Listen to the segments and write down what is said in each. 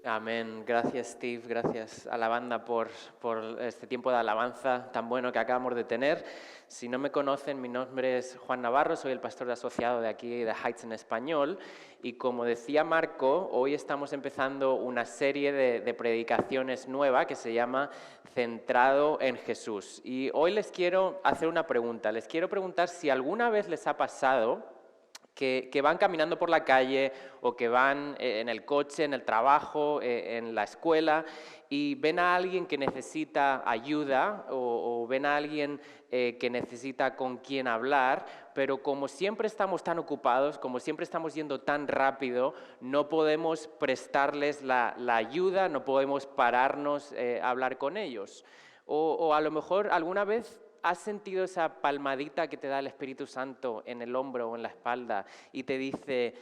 Amén. Gracias, Steve. Gracias a la banda por este tiempo de alabanza tan bueno que acabamos de tener. Si no me conocen, mi nombre es Juan Navarro, soy el pastor asociado de aquí de Heights en español. Y como decía Marco, hoy estamos empezando una serie de predicaciones nueva que se llama Centrado en Jesús. Y hoy les quiero hacer una pregunta. Les quiero preguntar si alguna vez les ha pasado que van caminando por la calle o que van en el coche, en el trabajo, en la escuela y ven a alguien que necesita ayuda o ven a alguien que necesita con quien hablar, pero como siempre estamos tan ocupados, como siempre estamos yendo tan rápido, no podemos prestarles la ayuda, no podemos pararnos a hablar con ellos. O a lo mejor alguna vez ¿has sentido esa palmadita que te da el Espíritu Santo en el hombro o en la espalda y te dice,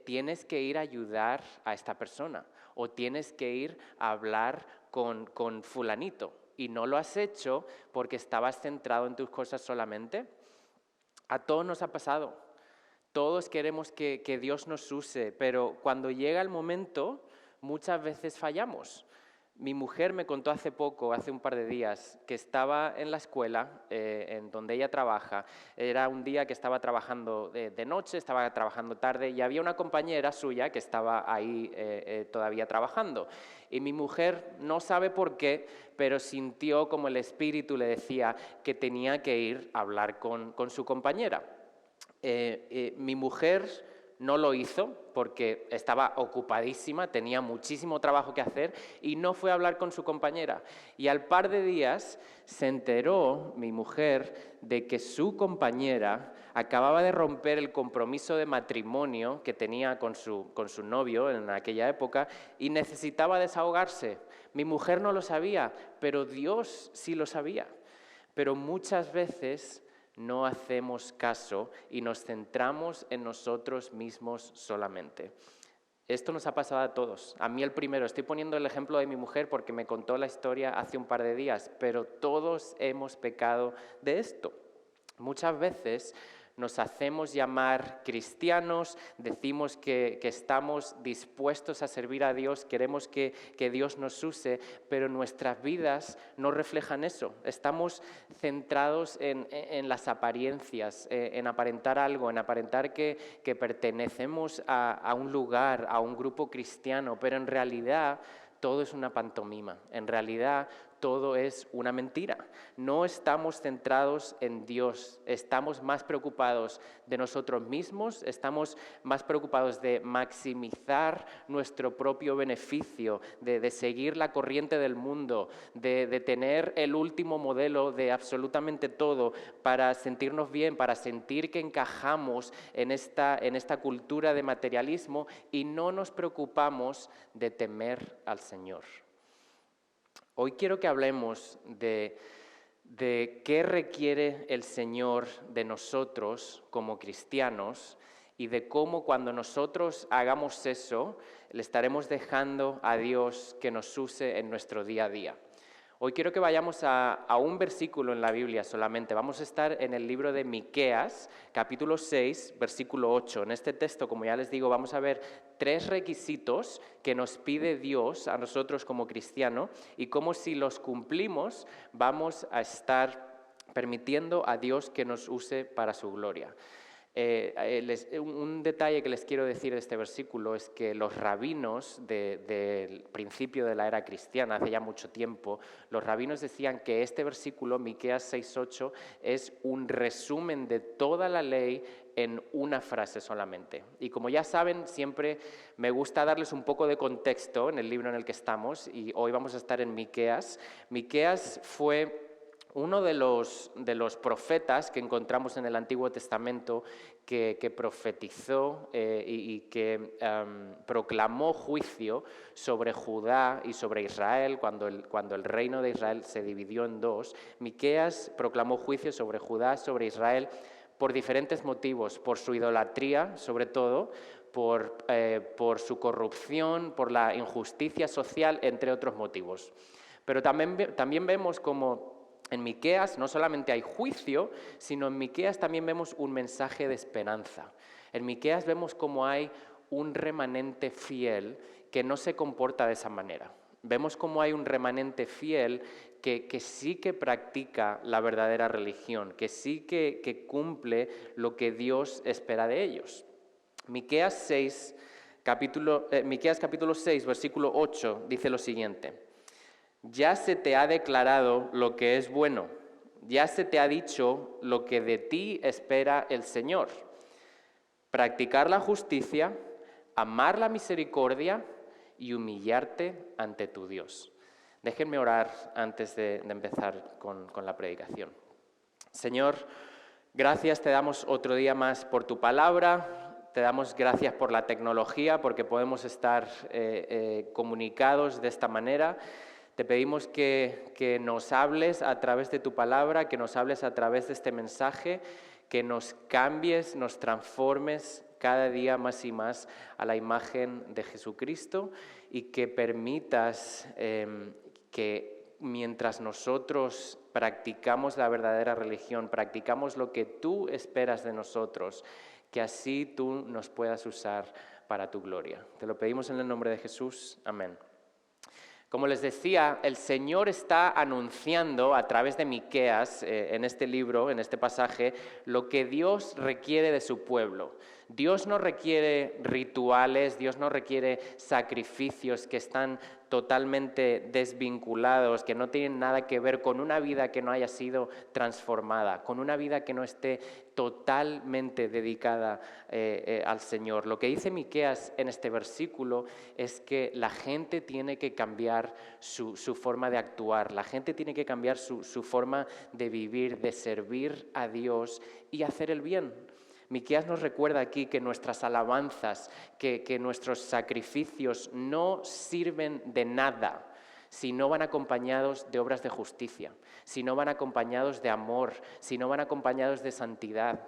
tienes que ir a ayudar a esta persona o tienes que ir a hablar con fulanito? Y no lo has hecho porque estabas centrado en tus cosas solamente. A todos nos ha pasado. Todos queremos que Dios nos use, pero cuando llega el momento, muchas veces fallamos. Mi mujer me contó hace poco, hace un par de días, que estaba en la escuela en donde ella trabaja. Era un día que estaba trabajando de noche, estaba trabajando tarde y había una compañera suya que estaba ahí todavía trabajando. Y mi mujer no sabe por qué, pero sintió como el Espíritu le decía que tenía que ir a hablar con su compañera. Mi mujer no lo hizo porque estaba ocupadísima, tenía muchísimo trabajo que hacer y no fue a hablar con su compañera. Y al par de días se enteró mi mujer de que su compañera acababa de romper el compromiso de matrimonio que tenía con su novio en aquella época y necesitaba desahogarse. Mi mujer no lo sabía, pero Dios sí lo sabía. Pero muchas veces no hacemos caso y nos centramos en nosotros mismos solamente. Esto nos ha pasado a todos. A mí el primero, estoy poniendo el ejemplo de mi mujer porque me contó la historia hace un par de días, pero todos hemos pecado de esto. Muchas veces nos hacemos llamar cristianos, decimos que estamos dispuestos a servir a Dios, queremos que Dios nos use, pero nuestras vidas no reflejan eso. Estamos centrados en las apariencias, en aparentar algo, en aparentar que pertenecemos a un lugar, a un grupo cristiano, pero en realidad todo es una pantomima, en realidad todo es una mentira. No estamos centrados en Dios, estamos más preocupados de nosotros mismos, estamos más preocupados de maximizar nuestro propio beneficio, de seguir la corriente del mundo, de tener el último modelo de absolutamente todo para sentirnos bien, para sentir que encajamos en esta cultura de materialismo y no nos preocupamos de temer al Señor. Hoy quiero que hablemos de qué requiere el Señor de nosotros como cristianos y de cómo cuando nosotros hagamos eso, le estaremos dejando a Dios que nos use en nuestro día a día. Hoy quiero que vayamos a un versículo en la Biblia solamente. Vamos a estar en el libro de Miqueas, capítulo 6, versículo 8. En este texto, como ya les digo, vamos a ver 3 requisitos que nos pide Dios a nosotros como cristianos y cómo si los cumplimos vamos a estar permitiendo a Dios que nos use para su gloria. Un detalle que les quiero decir de este versículo es que los rabinos del principio de la era cristiana, hace ya mucho tiempo, los rabinos decían que este versículo, Miqueas 6:8, es un resumen de toda la ley en una frase solamente. Y como ya saben, siempre me gusta darles un poco de contexto en el libro en el que estamos y hoy vamos a estar en Miqueas. Miqueas fue uno de los profetas que encontramos en el Antiguo Testamento que profetizó y que proclamó juicio sobre Judá y sobre Israel cuando el reino de Israel se dividió en dos. Miqueas proclamó juicio sobre Judá, sobre Israel, por diferentes motivos, por su idolatría sobre todo, por su corrupción, por la injusticia social, entre otros motivos. Pero también vemos como en Miqueas no solamente hay juicio, sino en Miqueas también vemos un mensaje de esperanza. En Miqueas vemos cómo hay un remanente fiel que no se comporta de esa manera. Vemos cómo hay un remanente fiel que sí que practica la verdadera religión, que sí que cumple lo que Dios espera de ellos. Miqueas capítulo 6, versículo 8, dice lo siguiente: ya se te ha declarado lo que es bueno, ya se te ha dicho lo que de ti espera el Señor: practicar la justicia, amar la misericordia y humillarte ante tu Dios. Déjenme orar antes de empezar con la predicación. Señor, gracias te damos otro día más por tu palabra, te damos gracias por la tecnología, porque podemos estar comunicados de esta manera. Te pedimos que nos hables a través de tu palabra, que nos hables a través de este mensaje, que nos cambies, nos transformes cada día más y más a la imagen de Jesucristo, y que permitas que mientras nosotros practicamos la verdadera religión, practicamos lo que tú esperas de nosotros, que así tú nos puedas usar para tu gloria. Te lo pedimos en el nombre de Jesús. Amén. Como les decía, el Señor está anunciando a través de Miqueas, en este libro, en este pasaje, lo que Dios requiere de su pueblo. Dios no requiere rituales, Dios no requiere sacrificios que están totalmente desvinculados, que no tienen nada que ver con una vida que no haya sido transformada, con una vida que no esté totalmente dedicada al Señor. Lo que dice Miqueas en este versículo es que la gente tiene que cambiar su forma de actuar, la gente tiene que cambiar su forma de vivir, de servir a Dios y hacer el bien. Miqueas nos recuerda aquí que nuestras alabanzas, que nuestros sacrificios no sirven de nada si no van acompañados de obras de justicia, si no van acompañados de amor, si no van acompañados de santidad.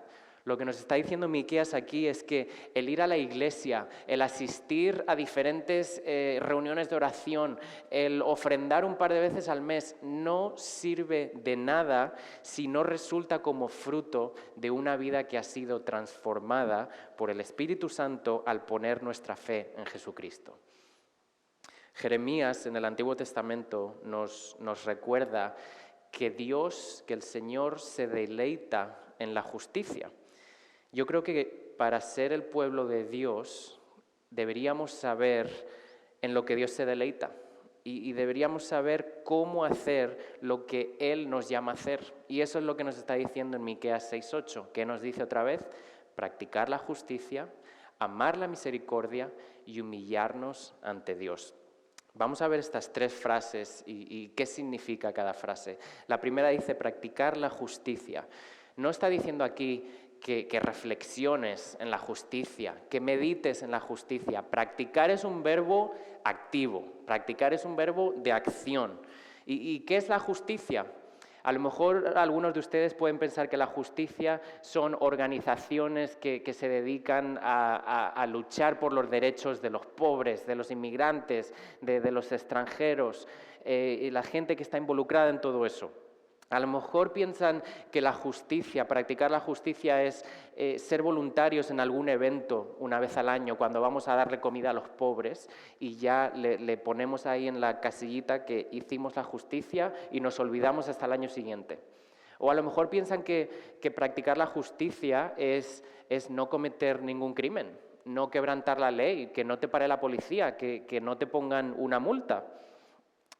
Lo que nos está diciendo Miqueas aquí es que el ir a la iglesia, el asistir a diferentes reuniones de oración, el ofrendar un par de veces al mes, no sirve de nada si no resulta como fruto de una vida que ha sido transformada por el Espíritu Santo al poner nuestra fe en Jesucristo. Jeremías en el Antiguo Testamento nos recuerda que Dios, que el Señor se deleita en la justicia. Yo creo que para ser el pueblo de Dios deberíamos saber en lo que Dios se deleita y deberíamos saber cómo hacer lo que Él nos llama a hacer. Y eso es lo que nos está diciendo en Miqueas 6:8, que nos dice otra vez: practicar la justicia, amar la misericordia y humillarnos ante Dios. Vamos a ver estas tres frases y qué significa cada frase. La primera dice practicar la justicia. No está diciendo aquí que reflexiones en la justicia, que medites en la justicia. Practicar es un verbo activo, practicar es un verbo de acción. ¿Y qué es la justicia? A lo mejor algunos de ustedes pueden pensar que la justicia son organizaciones que se dedican a luchar por los derechos de los pobres, de los inmigrantes, de los extranjeros, y la gente que está involucrada en todo eso. A lo mejor piensan que la justicia, practicar la justicia es ser voluntarios en algún evento una vez al año cuando vamos a darle comida a los pobres y ya le ponemos ahí en la casillita que hicimos la justicia y nos olvidamos hasta el año siguiente. O a lo mejor piensan que practicar la justicia es no cometer ningún crimen, no quebrantar la ley, que no te pare la policía, que no te pongan una multa.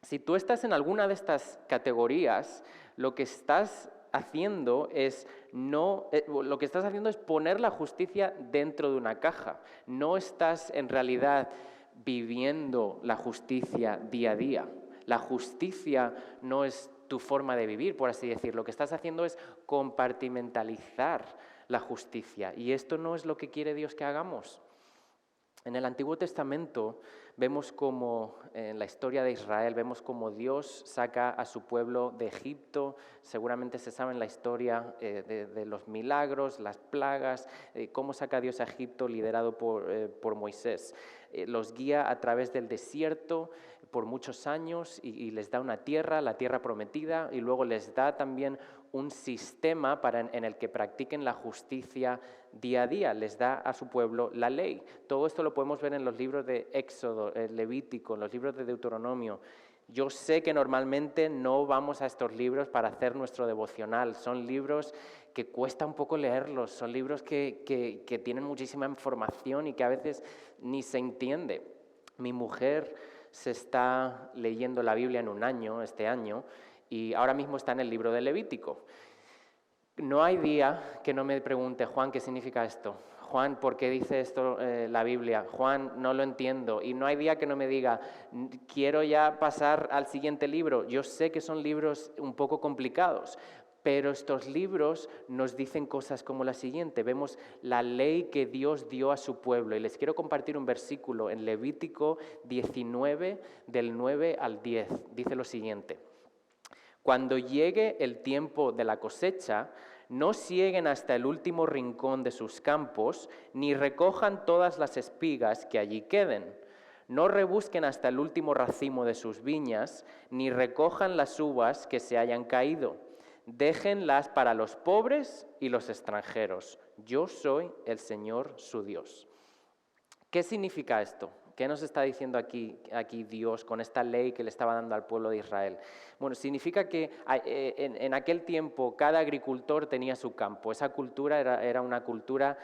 Si tú estás en alguna de estas categorías, lo que estás haciendo es poner la justicia dentro de una caja. No estás en realidad viviendo la justicia día a día. La justicia no es tu forma de vivir, por así decirlo. Lo que estás haciendo es compartimentalizar la justicia. Y esto no es lo que quiere Dios que hagamos. En el Antiguo Testamento vemos como, en la historia de Israel, vemos como Dios saca a su pueblo de Egipto. Seguramente se sabe en la historia de los milagros, las plagas, cómo saca Dios a Egipto liderado por Moisés. Los guía a través del desierto por muchos años y les da una tierra, la tierra prometida, y luego les da también un sistema en el que practiquen la justicia día a día. Les da a su pueblo la ley. Todo esto lo podemos ver en los libros de Éxodo, Levítico, en los libros de Deuteronomio. Yo sé que normalmente no vamos a estos libros para hacer nuestro devocional. Son libros que cuesta un poco leerlos, son libros que tienen muchísima información y que a veces ni se entiende. Mi mujer se está leyendo la Biblia en un año, este año, y ahora mismo está en el libro de Levítico. No hay día que no me pregunte, Juan, ¿qué significa esto? Juan, ¿por qué dice esto la Biblia? Juan, no lo entiendo. Y no hay día que no me diga, quiero ya pasar al siguiente libro. Yo sé que son libros un poco complicados, pero estos libros nos dicen cosas como la siguiente. Vemos la ley que Dios dio a su pueblo. Y les quiero compartir un versículo en Levítico 19, del 9 al 10. Dice lo siguiente. Cuando llegue el tiempo de la cosecha, no sieguen hasta el último rincón de sus campos, ni recojan todas las espigas que allí queden. No rebusquen hasta el último racimo de sus viñas, ni recojan las uvas que se hayan caído. Déjenlas para los pobres y los extranjeros. Yo soy el Señor su Dios. ¿Qué significa esto? ¿Qué nos está diciendo aquí Dios con esta ley que le estaba dando al pueblo de Israel? Bueno, significa que en aquel tiempo cada agricultor tenía su campo. Esa cultura era una cultura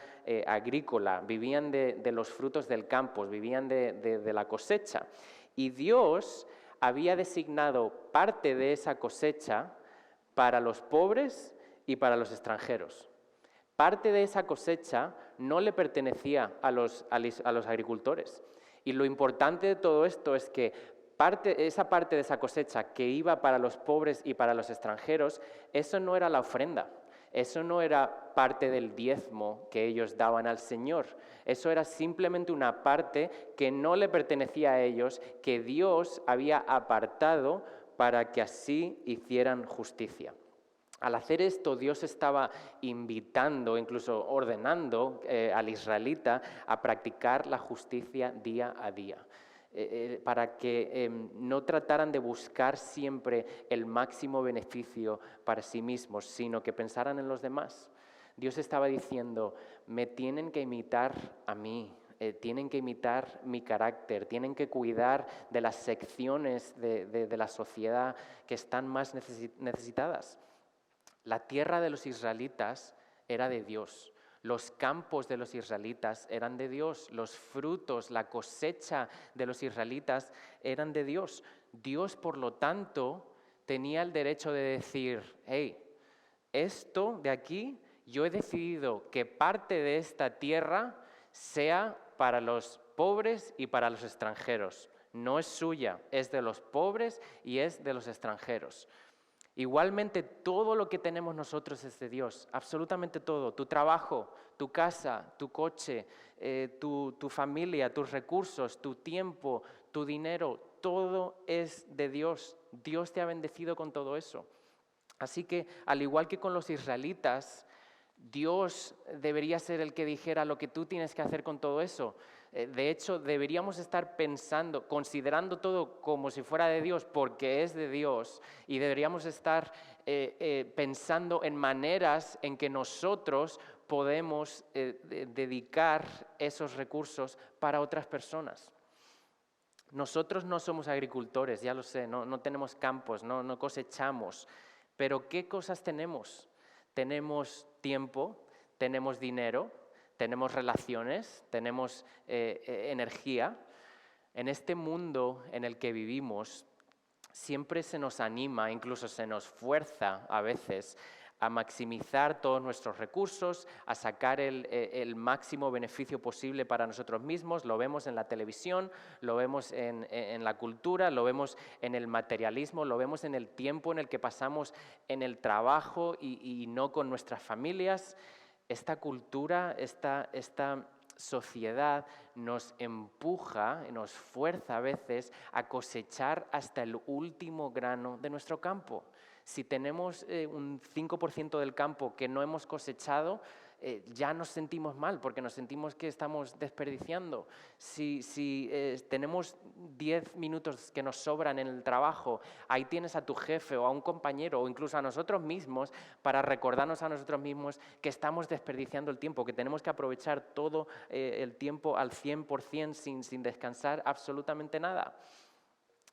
agrícola. Vivían de los frutos del campo, vivían de la cosecha. Y Dios había designado parte de esa cosecha para los pobres y para los extranjeros. Parte de esa cosecha no le pertenecía a los agricultores. Y lo importante de todo esto es que esa parte de esa cosecha que iba para los pobres y para los extranjeros, eso no era la ofrenda, eso no era parte del diezmo que ellos daban al Señor. Eso era simplemente una parte que no le pertenecía a ellos, que Dios había apartado para que así hicieran justicia. Al hacer esto, Dios estaba invitando, incluso ordenando al israelita a practicar la justicia día a día, para que no trataran de buscar siempre el máximo beneficio para sí mismos, sino que pensaran en los demás. Dios estaba diciendo, me tienen que imitar a mí, tienen que imitar mi carácter, tienen que cuidar de las secciones de la sociedad que están más necesitadas. La tierra de los israelitas era de Dios, los campos de los israelitas eran de Dios, los frutos, la cosecha de los israelitas eran de Dios. Dios, por lo tanto, tenía el derecho de decir, hey, esto de aquí, yo he decidido que parte de esta tierra sea para los pobres y para los extranjeros. No es suya, es de los pobres y es de los extranjeros. Igualmente, todo lo que tenemos nosotros es de Dios, absolutamente todo. Tu trabajo, tu casa, tu coche, tu familia, tus recursos, tu tiempo, tu dinero, todo es de Dios. Dios te ha bendecido con todo eso. Así que, al igual que con los israelitas, Dios debería ser el que dijera lo que tú tienes que hacer con todo eso. De hecho, deberíamos estar pensando, considerando todo como si fuera de Dios, porque es de Dios, y deberíamos estar pensando en maneras en que nosotros podemos dedicar esos recursos para otras personas. Nosotros no somos agricultores, ya lo sé, no tenemos campos, no cosechamos, pero ¿qué cosas tenemos? Tenemos tiempo, tenemos dinero, tenemos relaciones, tenemos energía. En este mundo en el que vivimos, siempre se nos anima, incluso se nos fuerza a veces a maximizar todos nuestros recursos, a sacar el máximo beneficio posible para nosotros mismos. Lo vemos en la televisión, lo vemos en la cultura, lo vemos en el materialismo, lo vemos en el tiempo en el que pasamos en el trabajo y no con nuestras familias. Esta cultura, esta sociedad nos empuja, nos fuerza a veces a cosechar hasta el último grano de nuestro campo. Si tenemos un 5% del campo que no hemos cosechado, ya nos sentimos mal porque nos sentimos que estamos desperdiciando. Si tenemos 10 minutos que nos sobran en el trabajo, ahí tienes a tu jefe o a un compañero o incluso a nosotros mismos para recordarnos a nosotros mismos que estamos desperdiciando el tiempo, que tenemos que aprovechar todo el tiempo al 100% sin descansar absolutamente nada.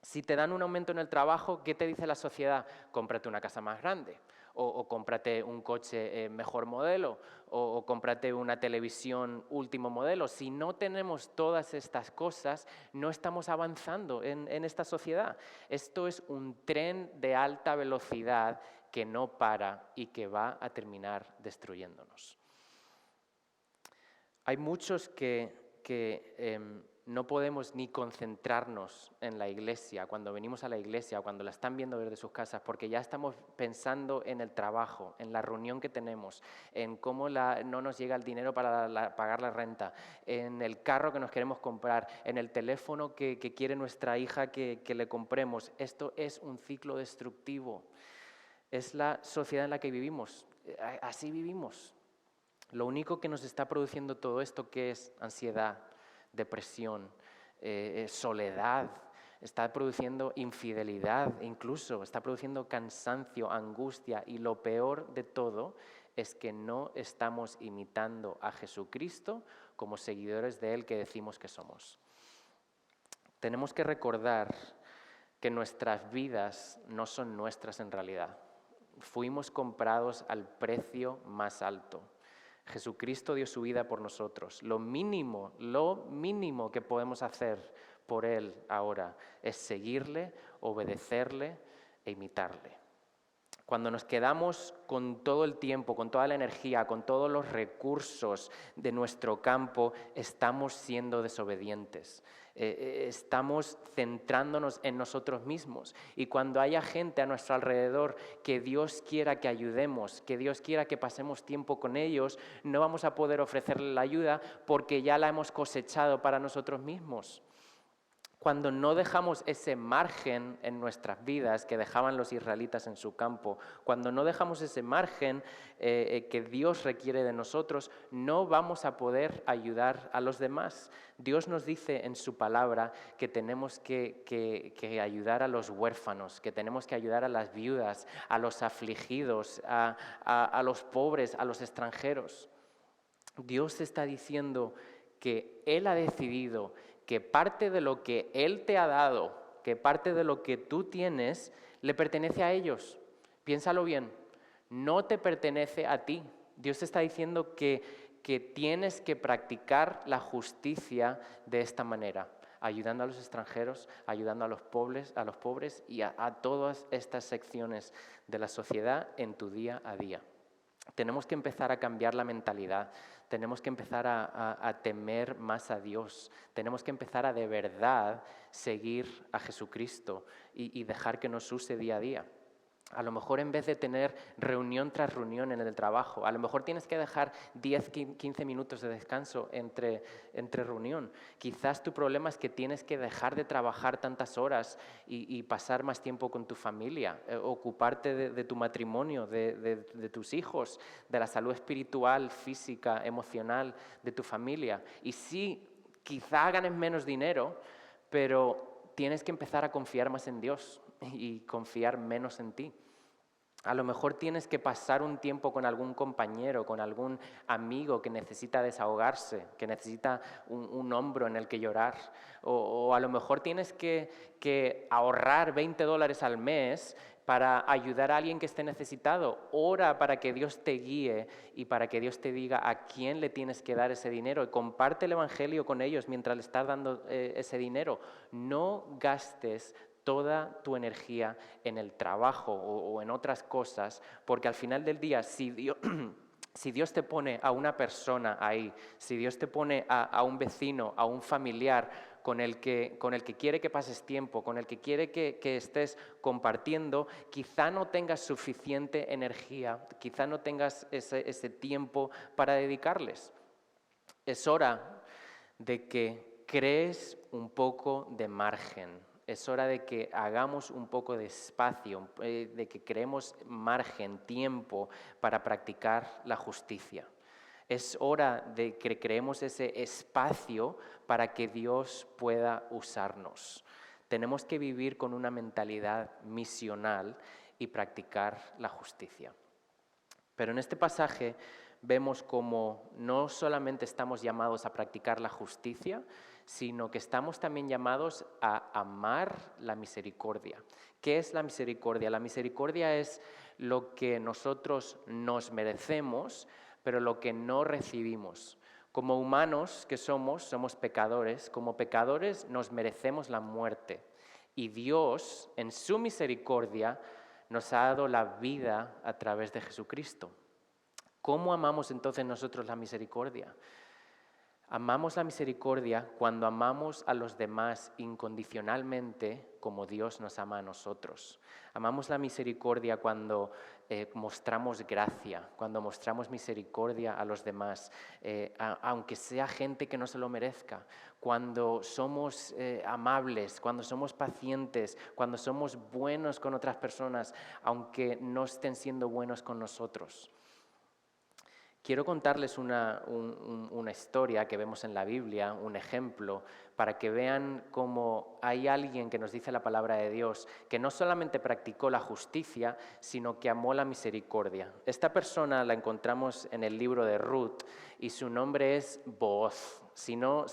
Si te dan un aumento en el trabajo, ¿qué te dice la sociedad? Cómprate una casa más grande, o cómprate un coche mejor modelo, o cómprate una televisión último modelo. Si no tenemos todas estas cosas, no estamos avanzando en esta sociedad. Esto es un tren de alta velocidad que no para y que va a terminar destruyéndonos. Hay muchos que no podemos ni concentrarnos en la iglesia, cuando venimos a la iglesia o cuando la están viendo desde sus casas, porque ya estamos pensando en el trabajo, en la reunión que tenemos, en cómo no nos llega el dinero para pagar la renta, en el carro que nos queremos comprar, en el teléfono que quiere nuestra hija que le compremos. Esto es un ciclo destructivo. Es la sociedad en la que vivimos. Así vivimos. Lo único que nos está produciendo todo esto, que es ansiedad, depresión, soledad, está produciendo infidelidad, incluso está produciendo cansancio, angustia, y lo peor de todo es que no estamos imitando a Jesucristo como seguidores de Él que decimos que somos. Tenemos que recordar que nuestras vidas no son nuestras en realidad. Fuimos comprados al precio más alto. Jesucristo dio su vida por nosotros. Lo mínimo que podemos hacer por Él ahora es seguirle, obedecerle e imitarle. Cuando nos quedamos con todo el tiempo, con toda la energía, con todos los recursos de nuestro campo, estamos siendo desobedientes. Estamos centrándonos en nosotros mismos. Y cuando haya gente a nuestro alrededor que Dios quiera que ayudemos, que Dios quiera que pasemos tiempo con ellos, no vamos a poder ofrecerle la ayuda porque ya la hemos cosechado para nosotros mismos. Cuando no dejamos ese margen en nuestras vidas que dejaban los israelitas en su campo, cuando no dejamos ese margen que Dios requiere de nosotros, no vamos a poder ayudar a los demás. Dios nos dice en su palabra que tenemos que ayudar a los huérfanos, que tenemos que ayudar a las viudas, a los afligidos, a los pobres, a los extranjeros. Dios está diciendo que Él ha decidido que parte de lo que Él te ha dado, que parte de lo que tú tienes, le pertenece a ellos. Piénsalo bien, no te pertenece a ti. Dios te está diciendo que tienes que practicar la justicia de esta manera, ayudando a los extranjeros, ayudando a los pobres y a todas estas secciones de la sociedad en tu día a día. Tenemos que empezar a cambiar la mentalidad, tenemos que empezar a temer más a Dios, tenemos que empezar a de verdad seguir a Jesucristo y dejar que nos use día a día. A lo mejor en vez de tener reunión tras reunión en el trabajo, a lo mejor tienes que dejar 10, 15 minutos de descanso entre reunión. Quizás tu problema es que tienes que dejar de trabajar tantas horas y pasar más tiempo con tu familia, ocuparte de tu matrimonio, de tus hijos, de la salud espiritual, física, emocional de tu familia. Y sí, quizá ganes menos dinero, pero tienes que empezar a confiar más en Dios y confiar menos en ti. A lo mejor tienes que pasar un tiempo con algún compañero, con algún amigo que necesita desahogarse, que necesita un hombro en el que llorar. O a lo mejor tienes que ahorrar $20 al mes para ayudar a alguien que esté necesitado. Ora para que Dios te guíe y para que Dios te diga a quién le tienes que dar ese dinero. Y comparte el evangelio con ellos mientras le estás dando ese dinero. No gastes toda tu energía en el trabajo o en otras cosas, porque al final del día, si Dios te pone a una persona ahí, si Dios te pone a un vecino, a un familiar con el que quiere que pases tiempo, con el que quiere que estés compartiendo, quizá no tengas suficiente energía, quizá no tengas ese tiempo para dedicarles. Es hora de que crees un poco de margen. Es hora de que hagamos un poco de espacio, de que creemos margen, tiempo para practicar la justicia. Es hora de que creemos ese espacio para que Dios pueda usarnos. Tenemos que vivir con una mentalidad misional y practicar la justicia. Pero en este pasaje vemos cómo no solamente estamos llamados a practicar la justicia, sino que estamos también llamados a amar la misericordia. ¿Qué es la misericordia? La misericordia es lo que nosotros nos merecemos, pero lo que no recibimos. Como humanos que somos pecadores. Como pecadores nos merecemos la muerte. Y Dios, en su misericordia, nos ha dado la vida a través de Jesucristo. ¿Cómo amamos entonces nosotros la misericordia? Amamos la misericordia cuando amamos a los demás incondicionalmente como Dios nos ama a nosotros. Amamos la misericordia cuando mostramos gracia, cuando mostramos misericordia a los demás, aunque sea gente que no se lo merezca, cuando somos amables, cuando somos pacientes, cuando somos buenos con otras personas, aunque no estén siendo buenos con nosotros. Quiero contarles una historia que vemos en la Biblia, un ejemplo, para que vean cómo hay alguien que nos dice la palabra de Dios, que no solamente practicó la justicia, sino que amó la misericordia. Esta persona la encontramos en el libro de Ruth y su nombre es Booz. Si no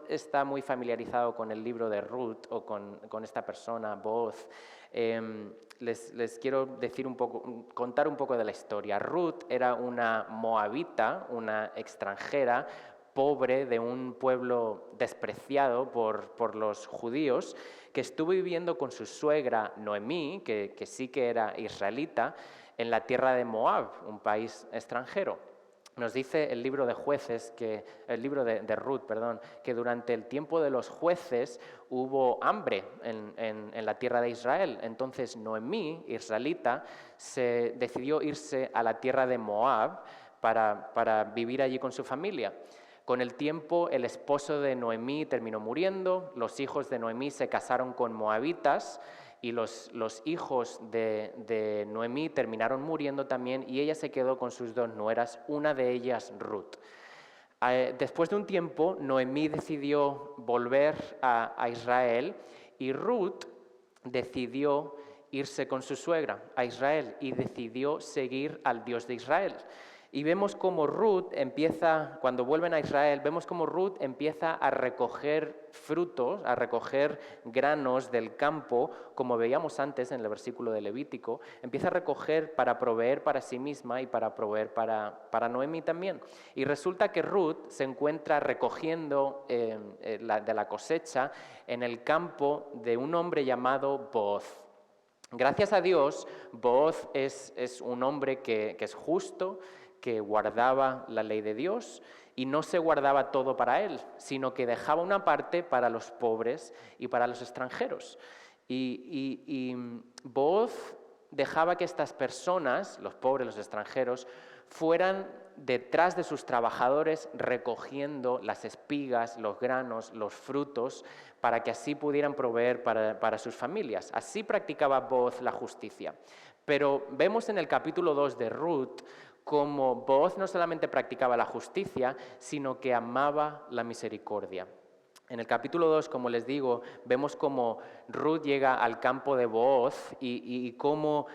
está muy familiarizado con el libro de Ruth o con esta persona, Booz, les quiero contar un poco de la historia. Ruth era una moabita, una extranjera, pobre de un pueblo despreciado por los judíos, que estuvo viviendo con su suegra Noemí, que sí que era israelita, en la tierra de Moab, un país extranjero. Nos dice el libro de Ruth, que durante el tiempo de los jueces hubo hambre en la tierra de Israel. Entonces Noemí, israelita, se decidió irse a la tierra de Moab para vivir allí con su familia. Con el tiempo, el esposo de Noemí terminó muriendo, los hijos de Noemí se casaron con moabitas, y los hijos de Noemí terminaron muriendo también, y ella se quedó con sus dos nueras, una de ellas Ruth. Después de un tiempo, Noemí decidió volver a Israel, y Ruth decidió irse con su suegra a Israel y decidió seguir al Dios de Israel. Y vemos cómo cuando vuelven a Israel, vemos cómo Ruth empieza a recoger frutos, a recoger granos del campo, como veíamos antes en el versículo de Levítico, empieza a recoger para proveer para sí misma y para proveer para Noemí también. Y resulta que Ruth se encuentra recogiendo de la cosecha en el campo de un hombre llamado Booz. Gracias a Dios, Booz es un hombre que es justo, que guardaba la ley de Dios y no se guardaba todo para él, sino que dejaba una parte para los pobres y para los extranjeros. Y Booz dejaba que estas personas, los pobres, los extranjeros, fueran detrás de sus trabajadores recogiendo las espigas, los granos, los frutos, para que así pudieran proveer para sus familias. Así practicaba Booz la justicia. Pero vemos en el capítulo 2 de Ruth como Booz no solamente practicaba la justicia, sino que amaba la misericordia. En el capítulo 2, como les digo, vemos cómo Ruth llega al campo de Booz y cómo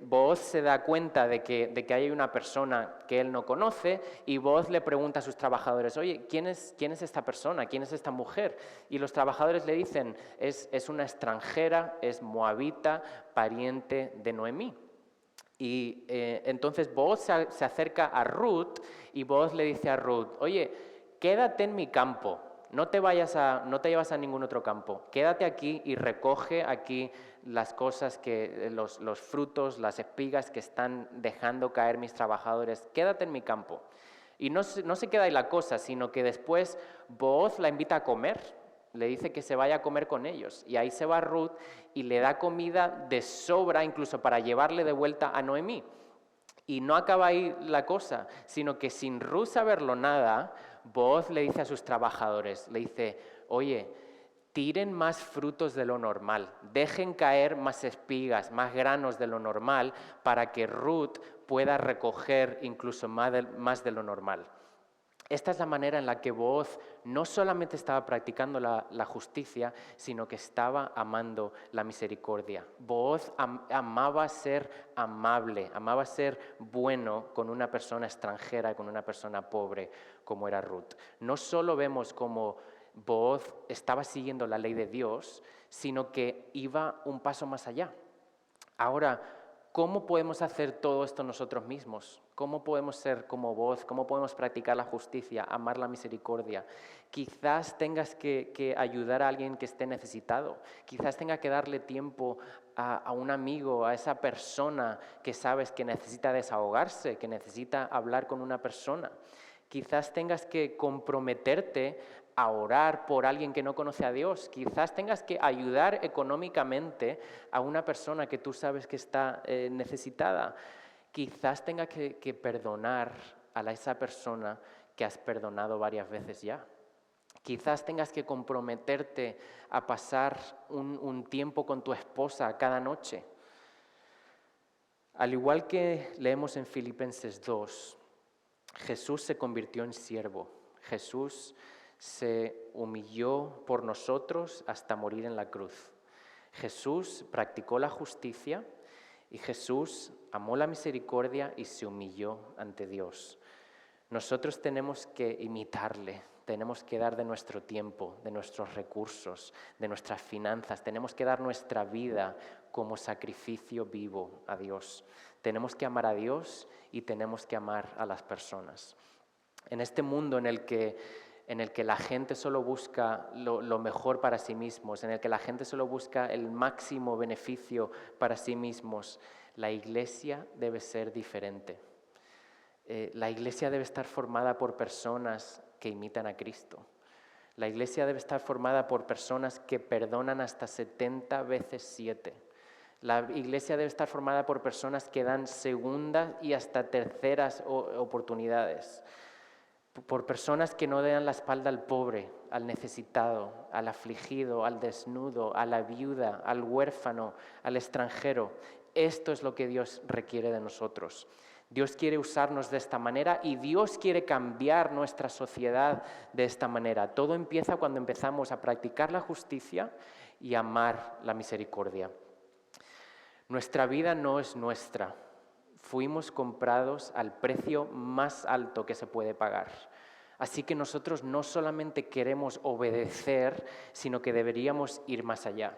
Booz se da cuenta de que hay una persona que él no conoce, y Booz le pregunta a sus trabajadores: oye, ¿quién es esta persona? ¿Quién es esta mujer? Y los trabajadores le dicen: es una extranjera, es moabita, pariente de Noemí. Y entonces Booz se acerca a Ruth y Booz le dice a Ruth: oye, quédate en mi campo, no te llevas a ningún otro campo, quédate aquí y recoge aquí las cosas, los frutos, las espigas que están dejando caer mis trabajadores, quédate en mi campo. Y no se queda ahí la cosa, sino que después Booz la invita a comer. Le dice que se vaya a comer con ellos, y ahí se va Ruth y le da comida de sobra incluso para llevarle de vuelta a Noemí. Y no acaba ahí la cosa, sino que sin Ruth saberlo nada, Booz le dice a sus trabajadores, le dice: oye, tiren más frutos de lo normal, dejen caer más espigas, más granos de lo normal para que Ruth pueda recoger incluso más de lo normal. Esta es la manera en la que Booz no solamente estaba practicando la justicia, sino que estaba amando la misericordia. Booz amaba ser amable, amaba ser bueno con una persona extranjera, con una persona pobre como era Ruth. No solo vemos cómo Booz estaba siguiendo la ley de Dios, sino que iba un paso más allá. Ahora, ¿cómo podemos hacer todo esto nosotros mismos? ¿Cómo podemos ser como Booz? ¿Cómo podemos practicar la justicia, amar la misericordia? Quizás tengas que ayudar a alguien que esté necesitado. Quizás tengas que darle tiempo a un amigo, a esa persona que sabes que necesita desahogarse, que necesita hablar con una persona. Quizás tengas que comprometerte a orar por alguien que no conoce a Dios. Quizás tengas que ayudar económicamente a una persona que tú sabes que está necesitada. Quizás tengas que perdonar a esa persona que has perdonado varias veces ya. Quizás tengas que comprometerte a pasar un tiempo con tu esposa cada noche. Al igual que leemos en Filipenses 2, Jesús se convirtió en siervo. Jesús se humilló por nosotros hasta morir en la cruz. Jesús practicó la justicia y Jesús amó la misericordia y se humilló ante Dios. Nosotros tenemos que imitarle, tenemos que dar de nuestro tiempo, de nuestros recursos, de nuestras finanzas, tenemos que dar nuestra vida como sacrificio vivo a Dios. Tenemos que amar a Dios y tenemos que amar a las personas. En este mundo en el que la gente solo busca lo mejor para sí mismos, en el que la gente solo busca el máximo beneficio para sí mismos, la iglesia debe ser diferente. La iglesia debe estar formada por personas que imitan a Cristo. La iglesia debe estar formada por personas que perdonan hasta 70 veces 7. La iglesia debe estar formada por personas que dan segundas y hasta terceras oportunidades. Por personas que no dan la espalda al pobre, al necesitado, al afligido, al desnudo, a la viuda, al huérfano, al extranjero. Esto es lo que Dios requiere de nosotros. Dios quiere usarnos de esta manera y Dios quiere cambiar nuestra sociedad de esta manera. Todo empieza cuando empezamos a practicar la justicia y amar la misericordia. Nuestra vida no es nuestra. Fuimos comprados al precio más alto que se puede pagar. Así que nosotros no solamente queremos obedecer, sino que deberíamos ir más allá.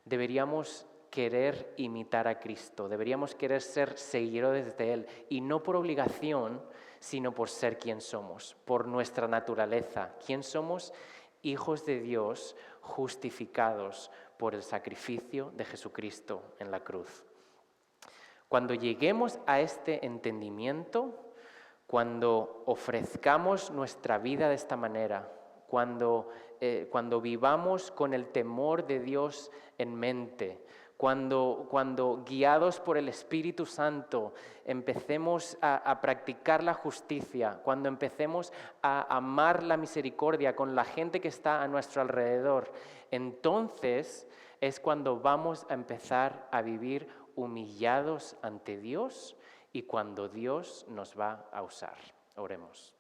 Deberíamos querer imitar a Cristo, deberíamos querer ser seguidores de Él, y no por obligación, sino por ser quien somos, por nuestra naturaleza. ¿Quién somos? Hijos de Dios, justificados por el sacrificio de Jesucristo en la cruz. Cuando lleguemos a este entendimiento, cuando ofrezcamos nuestra vida de esta manera, cuando vivamos con el temor de Dios en mente, cuando guiados por el Espíritu Santo empecemos a practicar la justicia, cuando empecemos a amar la misericordia con la gente que está a nuestro alrededor, entonces es cuando vamos a empezar a vivir humillados ante Dios y cuando Dios nos va a usar. Oremos.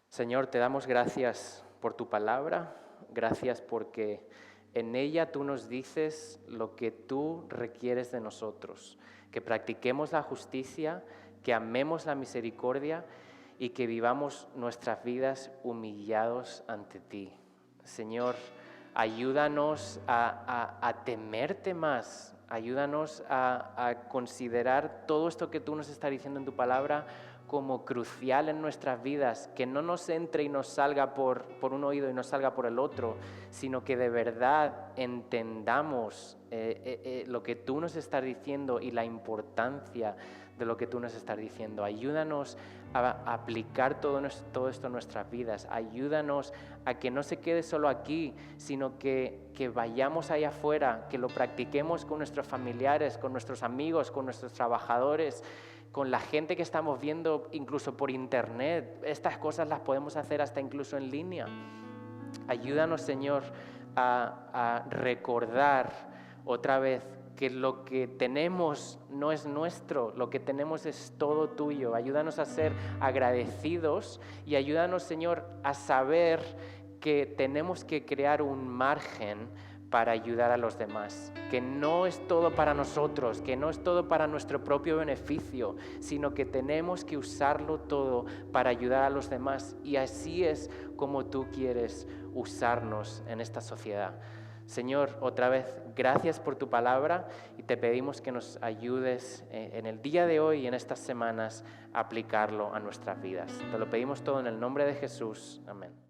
Señor, te damos gracias por tu palabra, gracias porque en ella tú nos dices lo que tú requieres de nosotros, que practiquemos la justicia, que amemos la misericordia y que vivamos nuestras vidas humillados ante ti. Señor, ayúdanos a temerte más, ayúdanos a considerar todo esto que tú nos estás diciendo en tu palabra como crucial en nuestras vidas, que no nos entre y nos salga por un oído y nos salga por el otro, sino que de verdad entendamos lo que tú nos estás diciendo y la importancia de lo que tú nos estás diciendo. Ayúdanos a aplicar todo esto en nuestras vidas. Ayúdanos a que no se quede solo aquí, sino que vayamos allá afuera, que lo practiquemos con nuestros familiares, con nuestros amigos, con nuestros trabajadores, con la gente que estamos viendo incluso por internet. Estas cosas las podemos hacer hasta incluso en línea. Ayúdanos, Señor, a recordar otra vez que lo que tenemos no es nuestro, lo que tenemos es todo tuyo. Ayúdanos a ser agradecidos y ayúdanos, Señor, a saber que tenemos que crear un margen para ayudar a los demás, que no es todo para nosotros, que no es todo para nuestro propio beneficio, sino que tenemos que usarlo todo para ayudar a los demás, y así es como tú quieres usarnos en esta sociedad. Señor, otra vez, gracias por tu palabra y te pedimos que nos ayudes en el día de hoy y en estas semanas a aplicarlo a nuestras vidas. Te lo pedimos todo en el nombre de Jesús. Amén.